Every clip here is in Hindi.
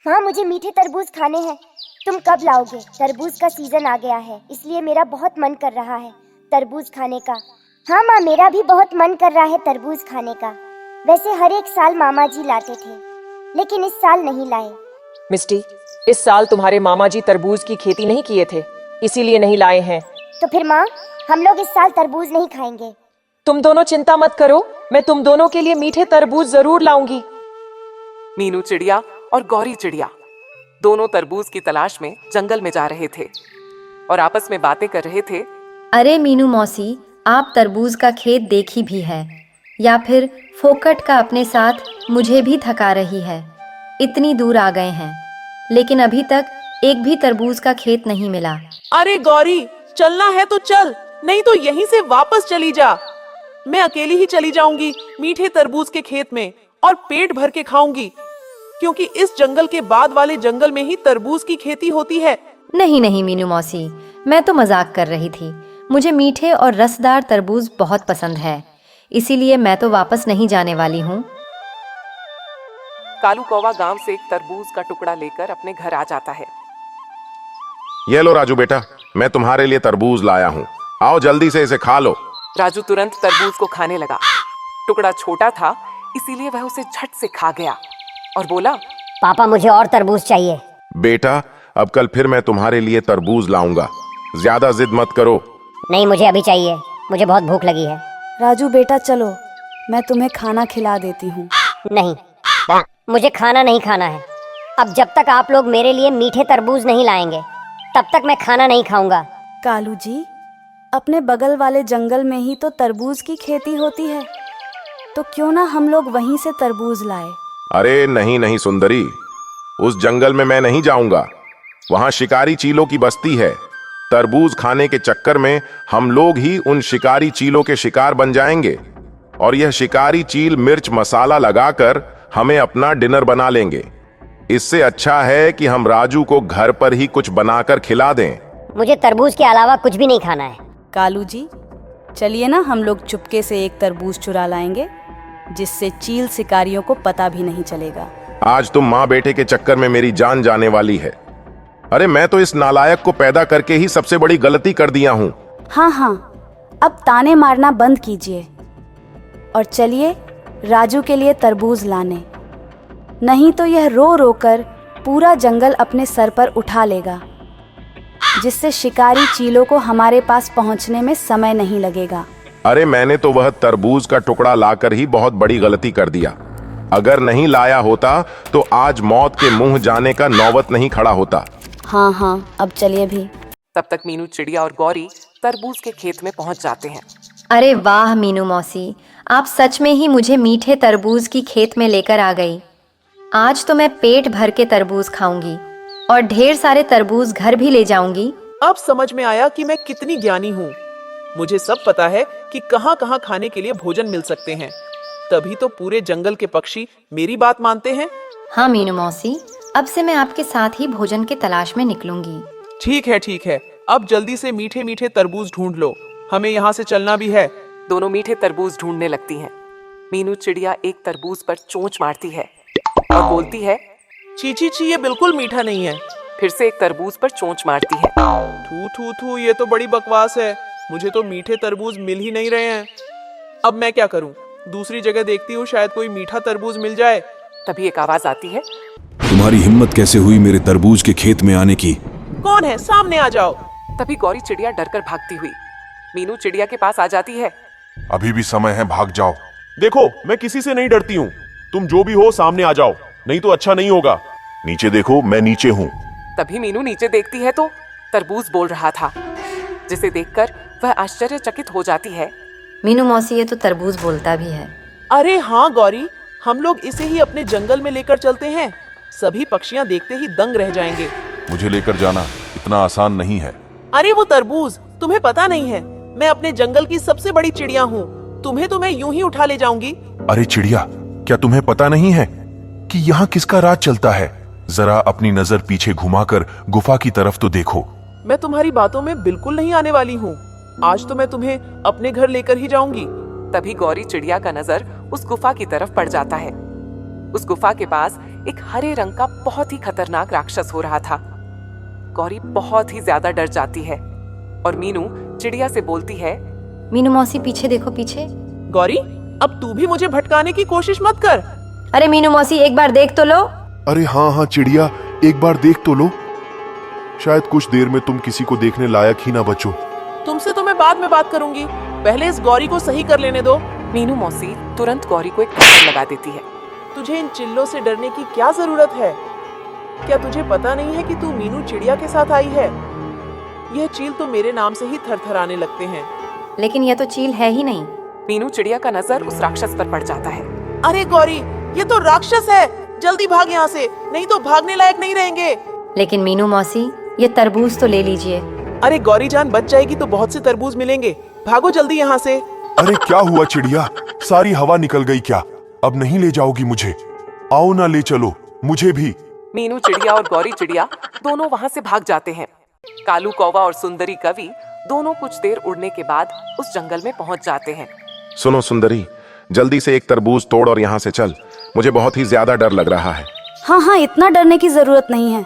माँ, मुझे मीठे तरबूज खाने हैं। तुम कब लाओगे? तरबूज का सीजन आ गया है, इसलिए मेरा बहुत मन कर रहा है तरबूज खाने का। हाँ माँ, मेरा भी बहुत मन कर रहा है तरबूज खाने का। वैसे हर एक साल मामा जी लाते थे, लेकिन इस साल नहीं लाए। मिस्टी, इस साल तुम्हारे मामा जी तरबूज की खेती नहीं किए थे, इसीलिए नहीं लाए हैं। तो फिर माँ, हम लोग इस साल तरबूज नहीं खाएंगे। तुम दोनों चिंता मत करो, मैं तुम दोनों के लिए मीठे तरबूज जरूर लाऊंगी। मीनू चिड़िया और गौरी चिड़िया दोनों तरबूज की तलाश में जंगल में जा रहे थे और आपस में बातें कर रहे थे। अरे मीनू मौसी, आप तरबूज का खेत देखी भी है, या फिर फोकट का अपने साथ मुझे भी थका रही है। इतनी दूर आ गए हैं, लेकिन अभी तक एक भी तरबूज का खेत नहीं मिला। अरे गौरी, चलना है तो चल, नहीं तो यहीं से वापस चली जा। मैं अकेली ही चली जाऊंगी मीठे तरबूज के खेत में और पेट भर के खाऊंगी, क्योंकि इस जंगल के बाद वाले जंगल में ही तरबूज की खेती होती है। नहीं नहीं मीनू मौसी, मैं तो मजाक कर रही थी। मुझे मीठे और रसदार तरबूज बहुत पसंद है, इसीलिए मैं तो वापस नहीं जाने वाली हूँ। कालू कौवा गांव से एक तरबूज का टुकड़ा लेकर अपने घर आ जाता है। ये लो राजू बेटा, मैं तुम्हारे लिए तरबूज लाया हूँ, आओ जल्दी से इसे खा लो। राजू तुरंत तरबूज को खाने लगा। टुकड़ा छोटा था, इसीलिए वह उसे झट से खा गया और बोला, पापा, मुझे और तरबूज चाहिए। बेटा, अब कल फिर मैं तुम्हारे लिए तरबूज लाऊंगा, ज्यादा जिद मत करो। नहीं, मुझे अभी चाहिए, मुझे बहुत भूख लगी है। राजू बेटा चलो, मैं तुम्हें खाना खिला देती हूँ। नहीं, मुझे खाना नहीं खाना है। अब जब तक आप लोग मेरे लिए मीठे तरबूज नहीं लाएंगे, तब तक मैं खाना नहीं खाऊंगा। कालू जी, अपने बगल वाले जंगल में ही तो तरबूज की खेती होती है, तो क्यों ना हम लोग वहीं से तरबूज लाए। अरे नहीं नहीं सुंदरी, उस जंगल में मैं नहीं जाऊंगा, वहां शिकारी चीलों की बस्ती है। तरबूज खाने के चक्कर में हम लोग ही उन शिकारी चीलों के शिकार बन जाएंगे और यह शिकारी चील मिर्च मसाला लगाकर हमें अपना डिनर बना लेंगे। इससे अच्छा है कि हम राजू को घर पर ही कुछ बनाकर खिला दें। मुझे तरबूज के अलावा कुछ भी नहीं खाना है। कालू जी, चलिए ना हम लोग चुपके से एक तरबूज चुरा लाएंगे, जिससे चील शिकारियों को पता भी नहीं चलेगा। आज तुम माँ बेटे के चक्कर में मेरी जान जाने वाली है। अरे मैं तो इस नालायक को पैदा करके ही सबसे बड़ी गलती कर दिया हूँ। हाँ हाँ, अब ताने मारना बंद कीजिए और चलिए राजू के लिए तरबूज लाने, नहीं तो यह रो रो कर पूरा जंगल अपने सर पर उठा लेगा, जिससे शिकारी चीलों को हमारे पास पहुंचने में समय नहीं लगेगा। अरे मैंने तो वह तरबूज का टुकड़ा लाकर ही बहुत बड़ी गलती कर दिया। अगर नहीं लाया होता तो आज मौत के मुंह जाने का नौबत नहीं खड़ा होता। हाँ हाँ, अब चलिए भी। तब तक मीनू चिड़िया और गौरी तरबूज के खेत में पहुंच जाते हैं। अरे वाह मीनू मौसी, आप सच में ही मुझे मीठे तरबूज की खेत में लेकर आ गई। आज तो मैं पेट भर के तरबूज खाऊंगी और ढेर सारे तरबूज घर भी ले जाऊंगी। अब समझ में आया कि मैं कितनी ज्ञानी हूँ। मुझे सब पता है कि कहाँ कहाँ खाने के लिए भोजन मिल सकते हैं, तभी तो पूरे जंगल के पक्षी मेरी बात मानते हैं। हाँ मीनू मौसी, अब से मैं आपके साथ ही भोजन की तलाश में निकलूंगी। ठीक है, अब जल्दी से मीठे मीठे तरबूज ढूंढ लो, हमें यहाँ से चलना भी है। दोनों मीठे तरबूज ढूंढने लगती हैं। मीनू चिड़िया एक तरबूज पर चोंच मारती है और बोलती है, छी छी छी, ये बिल्कुल मीठा नहीं है। फिर से एक तरबूज पर चोंच मारती है। थू थू थू, ये तो बड़ी बकवास है, मुझे तो मीठे तरबूज मिल ही नहीं रहे हैं। अब मैं क्या करूं? दूसरी जगह देखती हूँ, शायद कोई मीठा तरबूज मिल जाए। तभी एक आवाज आती है, तुम्हारी हिम्मत कैसे हुई मेरे तरबूज के खेत में आने की? कौन है? सामने आ जाओ। तभी गौरी चिड़िया डरकर भागती हुई मीनू चिड़िया के पास आ जाती है। अभी भी समय है, भाग जाओ। देखो, मैं किसी से नहीं डरती हूँ, तुम जो भी हो सामने आ जाओ, नहीं तो अच्छा नहीं होगा। नीचे देखो, मैं नीचे हूँ। तभी मीनू नीचे देखती है तो तरबूज बोल रहा था, जिसे देखकर वह आश्चर्यचकित हो जाती है। मीनू मौसी, ये तो तरबूज बोलता भी है। अरे हाँ गौरी, हम लोग इसे ही अपने जंगल में लेकर चलते हैं, सभी पक्षियाँ देखते ही दंग रह जाएंगे। मुझे लेकर जाना इतना आसान नहीं है। अरे वो तरबूज, तुम्हें पता नहीं है, मैं अपने जंगल की सबसे बड़ी चिड़िया हूँ, तुम्हें तो मैं यूं ही उठा ले जाऊंगी। अरे चिड़िया, क्या तुम्हें पता नहीं है कि यहाँ किसका राज चलता है? जरा अपनी नजर पीछे घुमाकर गुफा की तरफ तो देखो। मैं तुम्हारी बातों में बिल्कुल नहीं आने वाली हूँ, आज तो मैं तुम्हें अपने घर लेकर ही जाऊंगी। तभी गौरी चिड़िया का नजर उस गुफा की तरफ पड़ जाता है। उस गुफा के पास एक हरे रंग का बहुत ही खतरनाक राक्षस हो रहा था। गौरी बहुत ही ज्यादा डर जाती है और मीनू चिड़िया से बोलती है, मीनू मौसी पीछे देखो, पीछे। गौरी, अब तू भी मुझे भटकाने की कोशिश मत कर। अरे मीनू मौसी एक बार देख तो लो। अरे हाँ हाँ चिड़िया, एक बार देख तो लो। शायद कुछ देर में तुम किसी को देखने लायक ही ना बचो। तुमसे तो मैं बाद में बात करूंगी, पहले इस गौरी को सही कर लेने दो। मीनू मौसी तुरंत गौरी को एक थप्पड़ लगा देती है। तुझे इन चिल्लों से डरने की क्या जरूरत है? क्या तुझे पता नहीं है कि तू मीनू चिड़िया के साथ आई है? यह चील तो मेरे नाम से ही थरथराने लगते हैं। लेकिन यह तो चील है ही नहीं। मीनू चिड़िया का नजर उस राक्षस पर पड़ जाता है। अरे गौरी, ये तो राक्षस है, जल्दी भाग यहाँ से, नहीं तो भागने लायक नहीं रहेंगे। लेकिन मीनू मौसी, ये तरबूज तो ले लीजिए। अरे गौरी जान बच जाएगी तो बहुत से तरबूज मिलेंगे, भागो जल्दी यहाँ से। अरे क्या हुआ चिड़िया, सारी हवा निकल गई क्या? अब नहीं ले जाओगी मुझे? आओ ना ले चलो मुझे भी। मीनू चिड़िया और गौरी चिड़िया दोनों वहाँ से भाग जाते हैं। कालू कौवा और सुंदरी कवि दोनों कुछ देर उड़ने के बाद उस जंगल में पहुँच जाते हैं। सुनो सुंदरी, जल्दी से एक तरबूज तोड़ और यहाँ से चल। मुझे बहुत ही ज्यादा डर लग रहा है। हाँ हाँ, इतना डरने की जरूरत नहीं है।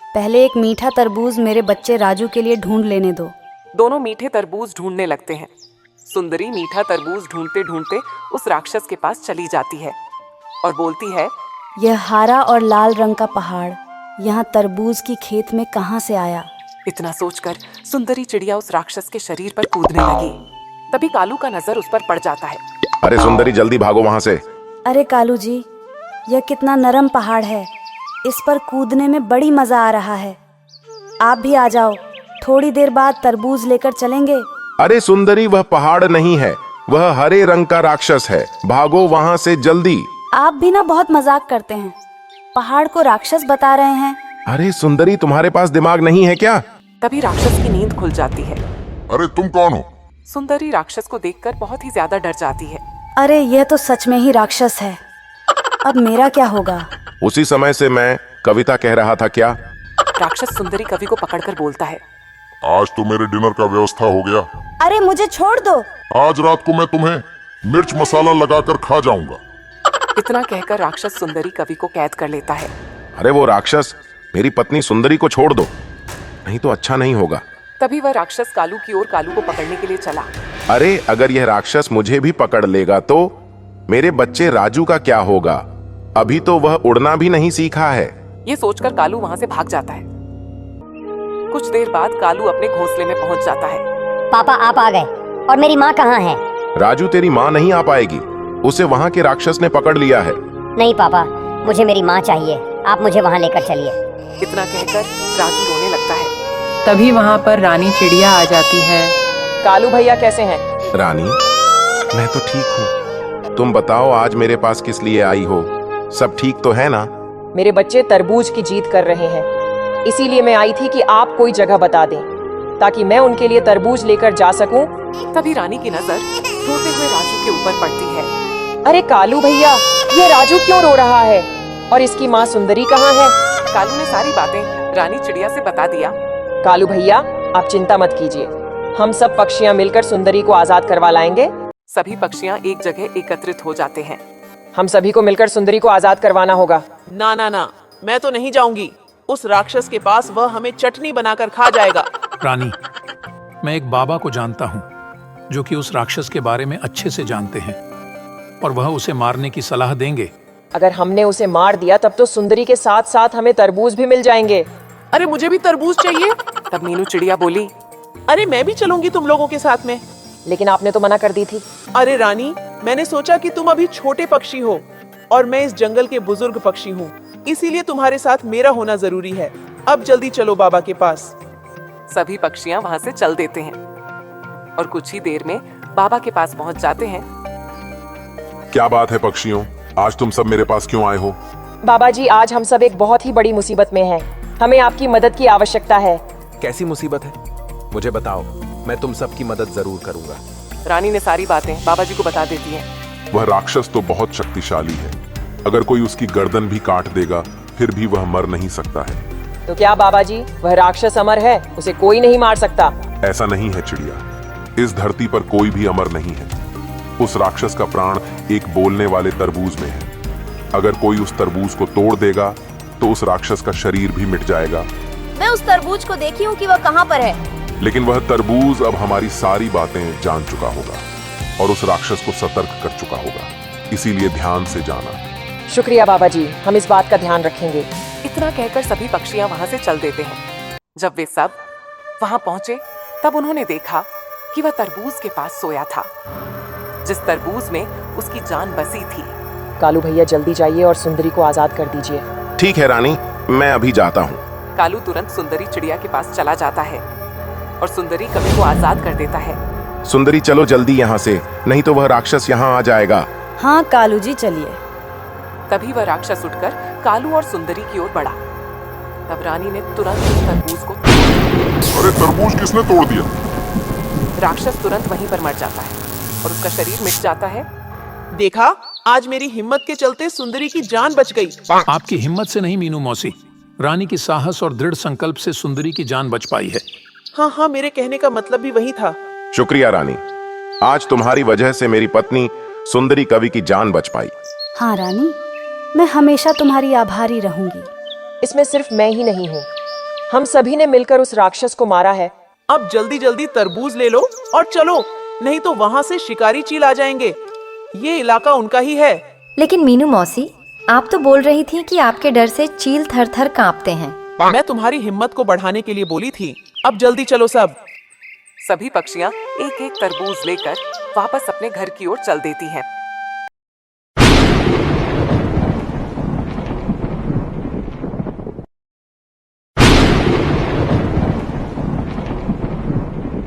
पहले एक मीठा तरबूज मेरे बच्चे राजू के लिए ढूंढ लेने दो। दोनों मीठे तरबूज ढूंढने लगते हैं। सुंदरी मीठा तरबूज ढूंढते ढूंढते उस राक्षस के पास चली जाती है और बोलती है, यह हरा और लाल रंग का पहाड़ यहाँ तरबूज की खेत में कहाँ से आया? इतना सोचकर सुंदरी चिड़िया उस राक्षस के शरीर पर कूदने लगी। तभी कालू का नजर उस पर पड़ जाता है। अरे सुंदरी, जल्दी भागो वहाँ से। अरे कालू जी, यह कितना नरम पहाड़ है, इस पर कूदने में बड़ी मजा आ रहा है। आप भी आ जाओ, थोड़ी देर बाद तरबूज लेकर चलेंगे। अरे सुंदरी, वह पहाड़ नहीं है, वह हरे रंग का राक्षस है। भागो वहाँ से जल्दी। आप भी ना बहुत मजाक करते हैं, पहाड़ को राक्षस बता रहे हैं। अरे सुंदरी, तुम्हारे पास दिमाग नहीं है क्या? तभी राक्षस की नींद खुल जाती है। अरे तुम कौन हो? सुंदरी राक्षस को देखकर बहुत ही ज्यादा डर जाती है। अरे यह तो सच में ही राक्षस है, अब मेरा क्या होगा? उसी समय से मैं कविता कह रहा था क्या? राक्षस सुंदरी कवि को पकड़कर बोलता है, आज तो मेरे डिनर का व्यवस्था हो गया। अरे मुझे छोड़ दो। आज रात को मैं तुम्हें मिर्च मसाला लगाकर खा जाऊंगा। इतना कहकर राक्षस सुंदरी कवि को कैद कर लेता है। अरे वो राक्षस, मेरी पत्नी सुंदरी को छोड़ दो, नहीं तो अच्छा नहीं होगा। तभी वह राक्षस कालू की ओर कालू को पकड़ने के लिए चला। अरे अगर यह राक्षस मुझे भी पकड़ लेगा तो मेरे बच्चे राजू का क्या होगा? अभी तो वह उड़ना भी नहीं सीखा है। ये सोचकर कालू वहाँ से भाग जाता है। कुछ देर बाद कालू अपने घोंसले में पहुँच जाता है। पापा आप आ गए, और मेरी माँ कहाँ है? राजू, तेरी माँ नहीं आ पाएगी, उसे वहाँ के राक्षस ने पकड़ लिया है। नहीं पापा, मुझे मेरी माँ चाहिए, आप मुझे वहाँ लेकर चलिए। इतना कहकर राजू रोने लगता है। तभी वहाँ पर रानी चिड़िया आ जाती है। कालू भैया कैसे हैं? रानी, मैं तो ठीक हूँ, तुम बताओ आज मेरे पास किस लिए आई हो? सब ठीक तो है ना? मेरे बच्चे तरबूज की जीत कर रहे हैं, इसीलिए मैं आई थी कि आप कोई जगह बता दें ताकि मैं उनके लिए तरबूज लेकर जा सकूं। तभी रानी की नजर रोते हुए राजू के ऊपर पड़ती है। अरे कालू भैया, ये राजू क्यों रो रहा है? और इसकी माँ सुंदरी कहाँ है? कालू ने सारी बातें रानी चिड़िया से बता दिया। कालू भैया, आप चिंता मत कीजिए, हम सब पक्षियाँ मिलकर सुंदरी को आजाद करवा लाएंगे। सभी पक्षियाँ एक जगह एकत्रित हो जाते हैं। हम सभी को मिलकर सुंदरी को आजाद करवाना होगा। ना ना ना, मैं तो नहीं जाऊंगी, उस राक्षस के पास वह हमें चटनी बनाकर खा जाएगा। रानी, मैं एक बाबा को जानता हूँ जो कि उस राक्षस के बारे में अच्छे से जानते हैं और वह उसे मारने की सलाह देंगे। अगर हमने उसे मार दिया तब तो सुंदरी के साथ साथ हमें तरबूज भी मिल जाएंगे। अरे मुझे भी तरबूज चाहिए। तब मीनू चिड़िया बोली, अरे मैं भी चलूंगी तुम लोगों के साथ में। लेकिन आपने तो मना कर दी थी। अरे रानी, मैंने सोचा कि तुम अभी छोटे पक्षी हो और मैं इस जंगल के बुजुर्ग पक्षी हूँ, इसीलिए तुम्हारे साथ मेरा होना जरूरी है। अब जल्दी चलो बाबा के पास। सभी पक्षियाँ वहाँ से चल देते हैं और कुछ ही देर में बाबा के पास पहुँच जाते हैं। क्या बात है पक्षियों, आज तुम सब मेरे पास क्यों आए हो? बाबा जी, आज हम सब एक बहुत ही बड़ी मुसीबत में हैं। हमें आपकी मदद की आवश्यकता है। कैसी मुसीबत है? मुझे बताओ, मैं तुम सबकी मदद जरूर करूंगा। रानी ने सारी बातें बाबा जी को बता देती है। वह राक्षस तो बहुत शक्तिशाली है, अगर कोई उसकी गर्दन भी काट देगा फिर भी वह मर नहीं सकता है। तो क्या बाबा जी, वह राक्षस अमर है, उसे कोई नहीं मार सकता? ऐसा नहीं है चिड़िया, इस धरती पर कोई भी अमर नहीं है। उस राक्षस का प्राण एक बोलने वाले तरबूज में है। अगर कोई उस तरबूज को तोड़ देगा तो उस राक्षस का शरीर भी मिट जाएगा। मैं उस तरबूज को देखी हूँ कि वह कहाँ पर है। लेकिन वह तरबूज अब हमारी सारी बातें जान चुका होगा और उस राक्षस को सतर्क कर चुका होगा, इसीलिए ध्यान से जाना। शुक्रिया बाबा जी, हम इस बात का ध्यान रखेंगे। इतना कहकर सभी पक्षियां वहां से चल देते हैं। जब वे सब वहां पहुंचे तब उन्होंने देखा कि वह तरबूज के पास सोया था, जिस तरबूज में उसकी जान बसी थी। कालू भैया जल्दी जाइए और सुंदरी को आजाद कर दीजिए। ठीक है रानी, मैं अभी जाता हूँ। कालू तुरंत सुंदरी चिड़िया के पास चला जाता है और सुंदरी कवि को आजाद कर देता है। सुंदरी चलो जल्दी यहाँ से, नहीं तो वह राक्षस यहाँ आ जाएगा। हाँ कालू जी चलिए। तभी वह राक्षस उठकर कालू और सुंदरी की ओर बढ़ा। तब रानी ने तुरंत उस तरबूज को अरे तरबूज किसने तोड़ दिया? राक्षस तुरंत वहीं पर मर जाता है और उसका शरीर मिट जाता है। देखा, आज मेरी हिम्मत के चलते सुंदरी की जान बच गई। आपकी हिम्मत से नहीं मीनू मौसी, रानी की साहस और दृढ़ संकल्प से सुंदरी की जान बच पाई है। हाँ हाँ, मेरे कहने का मतलब भी वही था। शुक्रिया रानी, आज तुम्हारी वजह से मेरी पत्नी सुंदरी कवि की जान बच पाई। हाँ रानी, मैं हमेशा तुम्हारी आभारी रहूंगी। इसमें सिर्फ मैं ही नहीं हूँ, हम सभी ने मिलकर उस राक्षस को मारा है। अब जल्दी जल्दी तरबूज ले लो और चलो, नहीं तो वहाँ से शिकारी चील आ जाएंगे। ये इलाका उनका ही है। लेकिन मीनू मौसी, आप तो बोल रही थी कि आपके डर से चील थर थर कांपते हैं। मैं तुम्हारी हिम्मत को बढ़ाने के लिए बोली थी। अब जल्दी चलो सब। सभी पक्षियां एक एक तरबूज लेकर वापस अपने घर की ओर चल देती हैं।